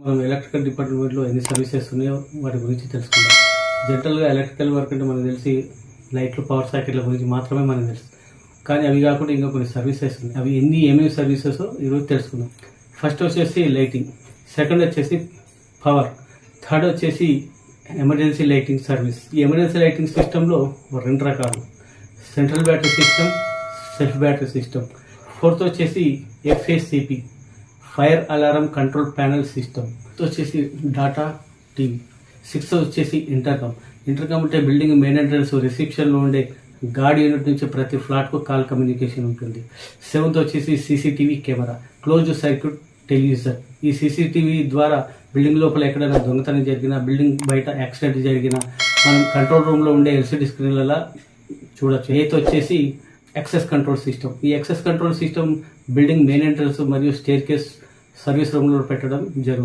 మనం ఎలక్ట్రికల్ డిపార్ట్మెంట్లో ఎన్ని సర్వీసెస్ ఉన్నాయో వాటి గురించి తెలుసుకుందాం. జనరల్గా ఎలక్ట్రికల్ వర్క్ అంటే మనకు తెలిసి లైట్లు, పవర్ సాకెట్ల గురించి మాత్రమే మనకు తెలుసు. కానీ అవి కాకుండా ఇంకా కొన్ని సర్వీసెస్ ఉన్నాయి. అవి ఏమేమి సర్వీసెస్ ఈరోజు తెలుసుకుందాం. ఫస్ట్ వచ్చేసి లైటింగ్, సెకండ్ వచ్చేసి పవర్, థర్డ్ వచ్చేసి ఎమర్జెన్సీ లైటింగ్ సర్వీస్. ఈ ఎమర్జెన్సీ లైటింగ్ సిస్టంలో రెండు రకాలు: central battery system, self battery system. Fourth వచ్చేసి FACP, fire alarm control panel system. వచ్చేసి డాటా టీవీ. సిక్స్త్ వచ్చేసి ఇంటర్కమ్ అంటే బిల్డింగ్ మెయిన్ ఎంట్రన్స్ రిసెప్షన్లో ఉండే గార్డ్ యూనిట్ నుంచి ప్రతి ఫ్లాట్కు కాల్ కమ్యూనికేషన్ ఉంటుంది. సెవెంత్ వచ్చేసి CCTV camera, closed circuit television. ఈ CCTV ద్వారా బిల్డింగ్ లోపల ఎక్కడైనా దొంగతనం జరిగినా, బిల్డింగ్ బయట యాక్సిడెంట్ జరిగినా మనం కంట్రోల్ రూమ్లో ఉండే LCD స్క్రీన్లలో చూడొచ్చు. ఎయిత్ వచ్చేసి యాక్సెస్ కంట్రోల్ సిస్టమ్. ఈ access control system building main entrance మరియు స్టేర్ కేస్ సర్వీస్ రూమ్లో పెట్టడం జరుగుతుంది.